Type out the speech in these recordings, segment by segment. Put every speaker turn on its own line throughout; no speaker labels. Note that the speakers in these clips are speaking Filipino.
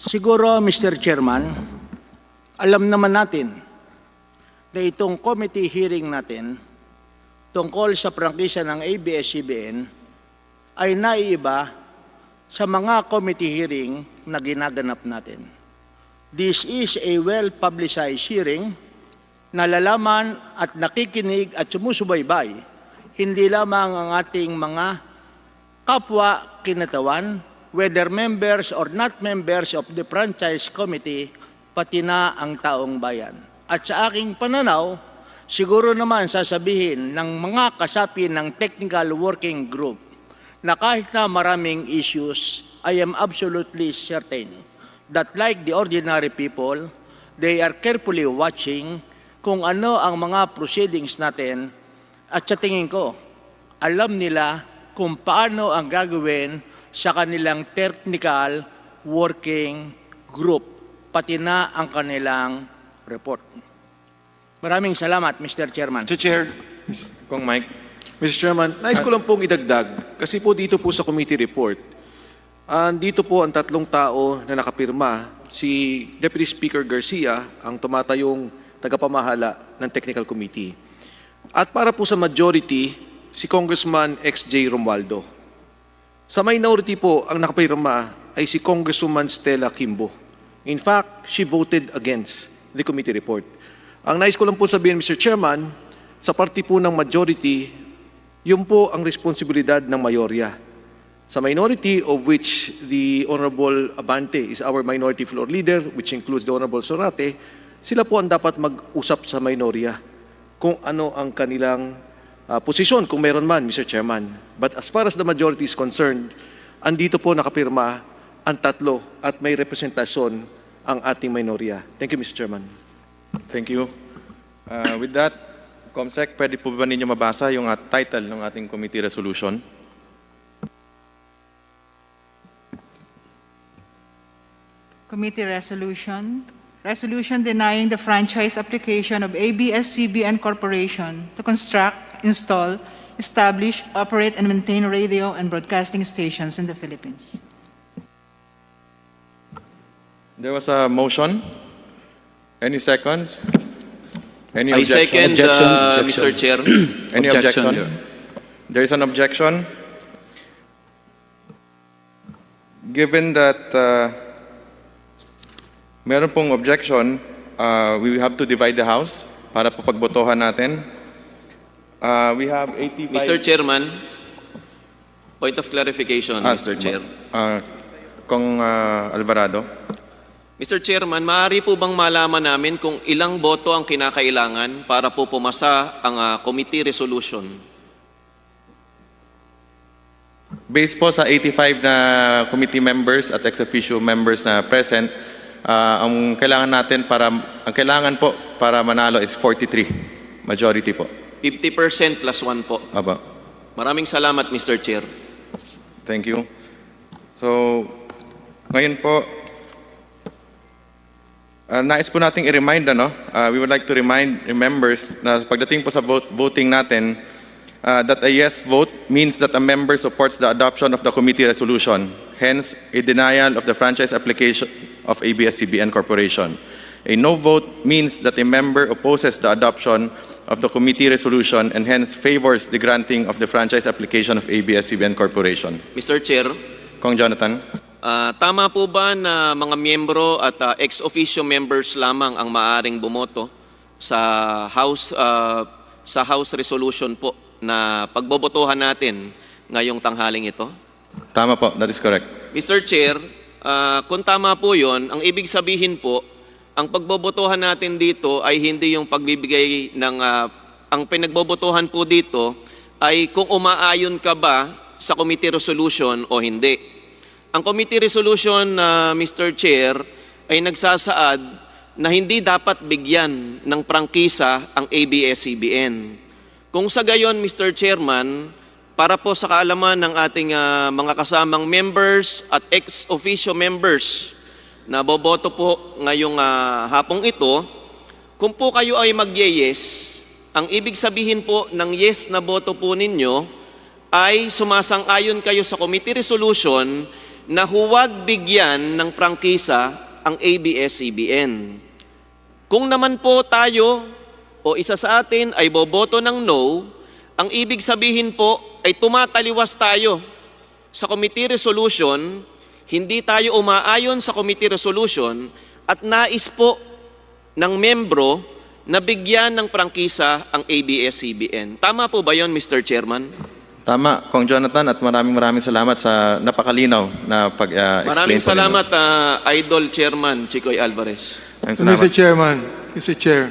Siguro, Mr. Chairman, alam naman natin na itong committee hearing natin tungkol sa prangkisa ng ABS-CBN ay naiiba sa mga committee hearing na ginaganap natin. This is a well-publicized hearing na lalaman at nakikinig at sumusubaybay hindi lamang ang ating mga kapwa kinatawan, whether members or not members of the franchise committee, pati na ang taong bayan. At sa aking pananaw, siguro naman sasabihin ng mga kasapi ng technical working group na kahit na maraming issues, I am absolutely certain that like the ordinary people, they are carefully watching kung ano ang mga proceedings natin at sa tingin ko, alam nila kung paano ang gagawin sa kanilang technical working group, pati na ang kanilang report. Maraming salamat, Mr. Chairman.
Mr. Chair.
Kong Mike.
Mr. Chairman, nais ko lang pong idagdag, kasi po dito po sa committee report, dito po ang tatlong tao na nakapirma, si Deputy Speaker Garcia, ang tumatayong tagapamahala ng Technical Committee. At para po sa majority, si Congressman XJ Romualdo. Sa minority po, ang nakapirma ay si Congresswoman Stella Kimbo. In fact, she voted against the committee report. Ang nais ko lang po sabihin, Mr. Chairman, sa party po ng majority, yun po ang responsibilidad ng mayorya. Sa minority, of which the Honorable Abante is our minority floor leader, which includes the Honorable Sorate, sila po ang dapat mag-usap sa minorya kung ano ang kanilang posisyon, kung meron man, Mr. Chairman. But as far as the majority is concerned, andito po nakapirma ang tatlo at may representasyon ang ating minorya. Thank you, Mr. Chairman.
Thank you. With that, Comsec, pwede po ba ninyo mabasa yung title ng ating committee resolution?
Committee resolution. Resolution denying the franchise application of ABS-CBN Corporation to construct, install, establish, operate, and maintain radio and broadcasting stations in the Philippines.
There was a motion. Any seconds? Any
I
objection?
second, Mr. Chair.
Any objection? There is an objection. Given that meron pong objection, we have to divide the House para po pagbotohan natin. We have 85...
Mr. Chairman, point of clarification, Mr. Chair.
Kong Alvarado.
Mr. Chairman, maaari po bang malaman namin kung ilang boto ang kinakailangan para po pumasa ang committee resolution?
Based po sa 85 na committee members at ex-officio members na present, ang kailangan po para manalo is 43. Majority po.
50% plus 1 po.
Aba.
Maraming salamat, Mr. Chair.
Thank you. So, ngayon po, nais po nating i-remind, we would like to remind members na pagdating po sa voting natin, that a yes vote means that a member supports the adoption of the committee resolution. Hence, a denial of the franchise application of ABS-CBN Corporation. A no vote means that a member opposes the adoption of the committee resolution and hence favors the granting of the franchise application of ABS-CBN Corporation.
Mr. Chair,
Kong Jonathan.
tama po ba na mga miyembro at ex-officio members lamang ang maaring bumoto sa House resolution po na pagbobotohan natin ngayong tanghaling ito?
Tama po, that is correct.
Mr. Chair, kung tama po yun, ang ibig sabihin po, ang pagbobotohan natin dito ay hindi yung pagbibigay ng, ang pinagbobotohan po dito ay kung umaayon ka ba sa committee resolution o hindi. Ang committee resolution, Mr. Chair, ay nagsasaad na hindi dapat bigyan ng prangkisa ang ABS-CBN. Kung sa gayon, Mr. Chairman, para po sa kaalaman ng ating mga kasamang members at ex-officio members na boboto po ngayong hapong ito, kung po kayo ay mag-yes, ang ibig sabihin po ng yes na boto po ninyo ay sumasang-ayon kayo sa committee resolution na huwag bigyan ng prangkisa ang ABS-CBN. Kung naman po tayo o isa sa atin ay boboto ng no, ang ibig sabihin po ay tumataliwas tayo sa committee resolution, hindi tayo umaayon sa committee resolution at nais po ng membro na bigyan ng prangkisa ang ABS-CBN. Tama po ba yon, Mr. Chairman?
Tama, Kong Jonathan, at maraming salamat sa napakalinaw na pag-explain.
Maraming salamat, Idol Chairman Chicoy Alvarez.
Mr. Chairman, Mr. Chair,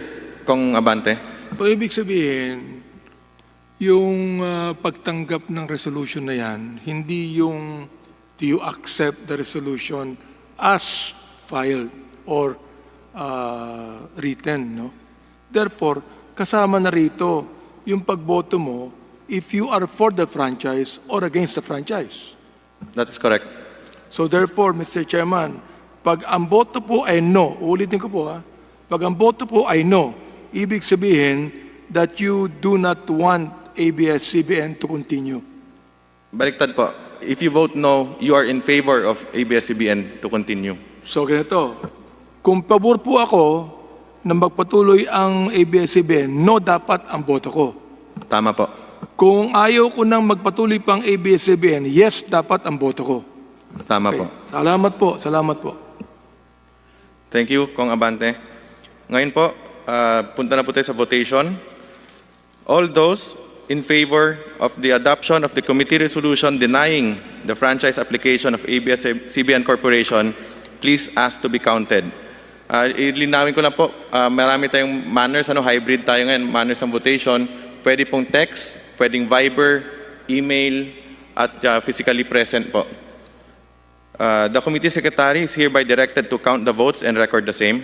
Kong Abante.
so ibig sabihin, yung pagtanggap ng resolution na yan, hindi yung do you accept the resolution as filed or written, no? Therefore, kasama na rito yung pagboto mo if you are for the franchise or against the franchise.
That's correct.
So therefore, Mr. Chairman, pag ang boto po ay no, ulitin ko po ha, pag ang boto po ay no, ibig sabihin that you do not want ABS-CBN to continue.
Baliktad po. If you vote no, you are in favor of ABS-CBN to continue.
So ganito, kung pabor po ako na magpatuloy ang ABS-CBN, no dapat ang boto ko.
Tama po.
Kung ayaw ko nang magpatuloy pang ABS-CBN, yes dapat ang boto ko.
Tama
Okay.
po.
Salamat po, salamat po.
Thank you, Kong Abante. Ngayon po, punta na po tayo sa votation. All those in favor of the adoption of the committee resolution denying the franchise application of ABS-CBN Corporation, please ask to be counted. Ilinawin ko lang po, marami tayong manners, hybrid tayo ngayon, manners ng votation. Pwede pong text, pwedeng Viber, email, at physically present po. The committee secretary is hereby directed to count the votes and record the same.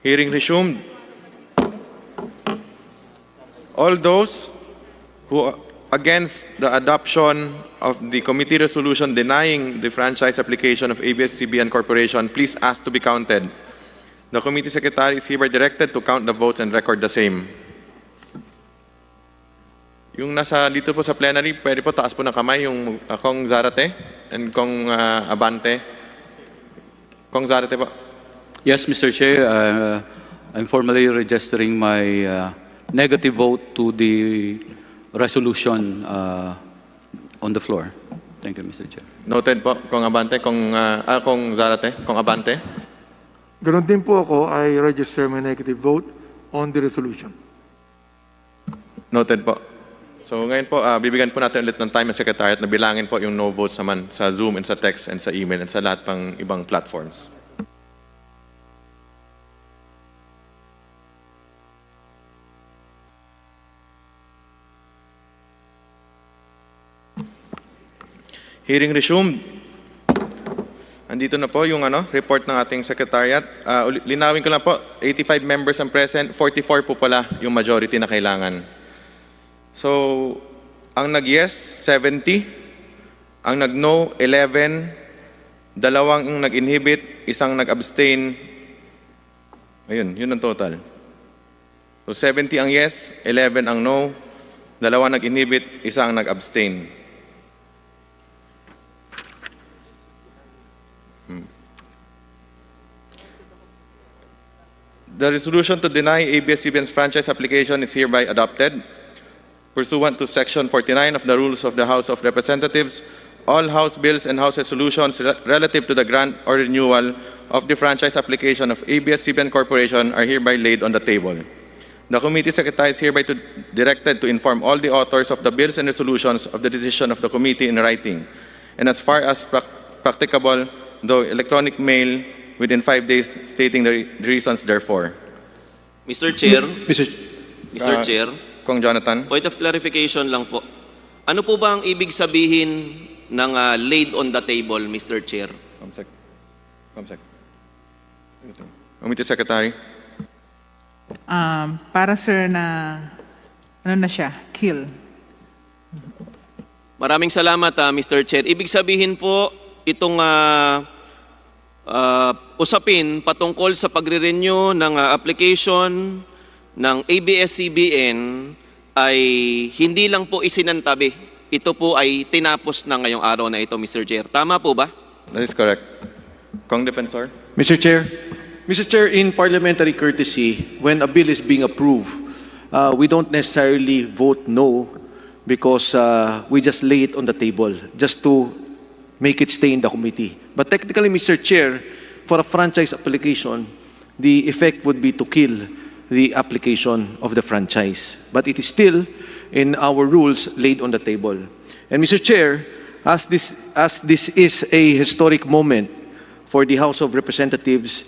Hearing resumed. All those who are against the adoption of the committee resolution denying the franchise application of ABS-CBN Corporation, please ask to be counted. The committee secretary is hereby directed to count the votes and record the same. Yung nasa dito po sa plenary, pwede po taas po ng kamay yung Kong Zarate and Kong Abante. Kong Zarate po.
Yes, Mr. Chair, I'm formally registering my negative vote to the resolution on the floor. Thank you, Mr. Chair.
Noted po, Kong Abante, Kong Zarate, Kong Abante.
Ganon din po ako, I register my negative vote on the resolution.
Noted po. So ngayon po, bibigyan po natin ulit ng time ng Secretariat na bilangin po yung no votes naman sa Zoom and sa text and sa email and sa lahat pang ibang platforms. Hearing resumed. Andito na po yung report ng ating Secretariat. Linawin ko lang po, 85 members ang present, 44 po pala yung majority na kailangan. So, ang nag-yes, 70. Ang nag-no, 11. Dalawang yung nag-inhibit, isang nag-abstain. Ayun, yun ang total. So, 70 ang yes, 11 ang no. Dalawang nag-inhibit, isang nag-abstain. The resolution to deny ABS-CBN's franchise application is hereby adopted. Pursuant to Section 49 of the Rules of the House of Representatives, all House bills and House resolutions relative to the grant or renewal of the franchise application of ABS-CBN Corporation are hereby laid on the table. The committee secretary is hereby directed to inform all the authors of the bills and resolutions of the decision of the committee in writing, and as far as practicable, though electronic mail, within 5 days, stating the reasons therefore.
Mr. Chair,
Mr.
Mr. Chair,
Kong Jonathan.
point of clarification lang po. Ano po ba ang ibig sabihin ng laid on the table, Mr. Chair?
Comsec. Committee Secretary.
Para sir na, ano na siya, kill.
Maraming salamat, Mr. Chair. Ibig sabihin po, itong usapin patungkol sa pagre-renew ng application ng ABS-CBN ay hindi lang po isinantabi. Ito po ay tinapos na ngayong araw na ito, Mr. Chair. Tama po ba?
That is correct. Kong Defensor.
Mr. Chair, in parliamentary courtesy, when a bill is being approved, we don't necessarily vote no because we just lay it on the table just to make it stay in the committee. But technically, Mr. Chair, for a franchise application, the effect would be to kill the application of the franchise. But it is still in our rules laid on the table. And Mr. Chair, as this is a historic moment for the House of Representatives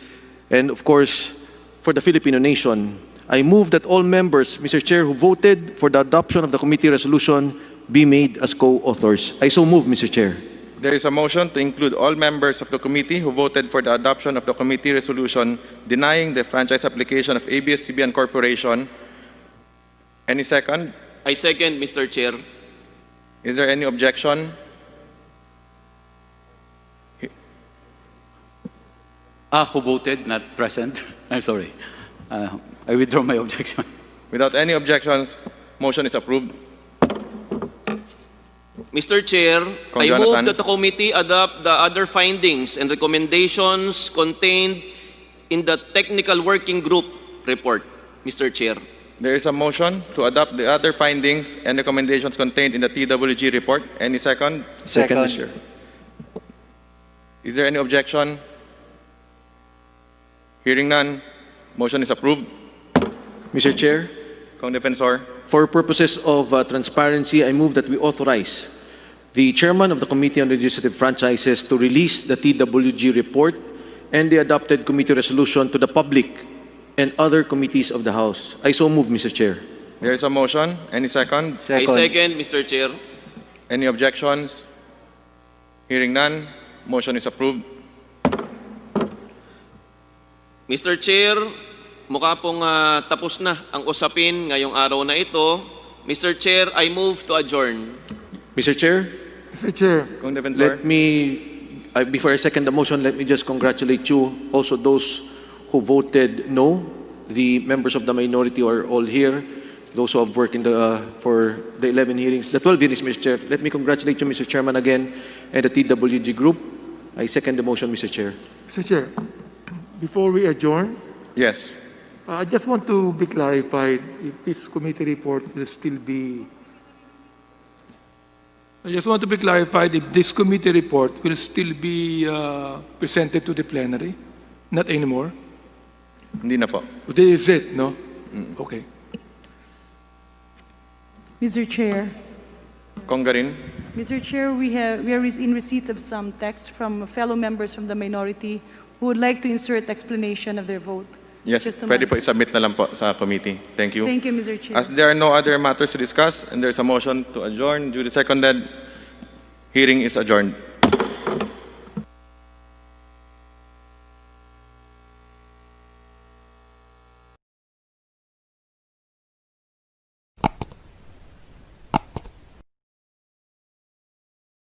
and of course for the Filipino nation, I move that all members, Mr. Chair, who voted for the adoption of the committee resolution be made as co-authors. I so move, Mr. Chair.
There is a motion to include all members of the committee who voted for the adoption of the committee resolution denying the franchise application of ABS-CBN Corporation. Any second?
I second, Mr. Chair.
Is there any objection?
Who voted, not present? I'm sorry. I withdraw my objection.
Without any objections, motion is approved.
Mr. Chair,
Kong
I move
Jonathan.
that the committee adopt the other findings and recommendations contained in the technical working group report, Mr. Chair.
There is a motion to adopt the other findings and recommendations contained in the TWG report. Any second?
Second.
Mr. Chair. Is there any objection? Hearing none, motion is approved.
Mr. Chair,
Kong Defensor.
for purposes of transparency, I move that we authorize the chairman of the Committee on Legislative Franchises to release the TWG report and the adopted committee resolution to the public and other committees of the House. I so move, Mr. Chair.
There is a motion. Any second?
I second, Mr. Chair.
Any objections? Hearing none, motion is approved.
Mr. Chair, mukha pong tapos na ang usapin ngayong araw na ito. Mr. Chair, I move to adjourn.
Mr. Chair,
Mr. Chair,
Kong Defensor.
let me, before I second the motion, let me just congratulate you, also those who voted no. The members of the minority are all here. Those who have worked for the 11 hearings, the 12 hearings, Mr. Chair. Let me congratulate you, Mr. Chairman, again, and the TWG group. I second the motion, Mr. Chair.
Mr. Chair, before we adjourn,
Yes.
I just want to be clarified if this committee report will still be. I just want to be clarified if this committee report will still be presented to the plenary, not anymore.
Hindi na po.
This is it, no? Okay.
Mr. Chair,
Kong Garin.
Mr. Chair, we are in receipt of some text from fellow members from the minority who would like to insert explanation of their vote.
Yes,
Just a
pwede po
moment.
isubmit na lang po sa committee. Thank you.
Thank you, Mr. Chair.
As there are no other matters to discuss and there's a motion to adjourn, duly seconded, hearing is adjourned.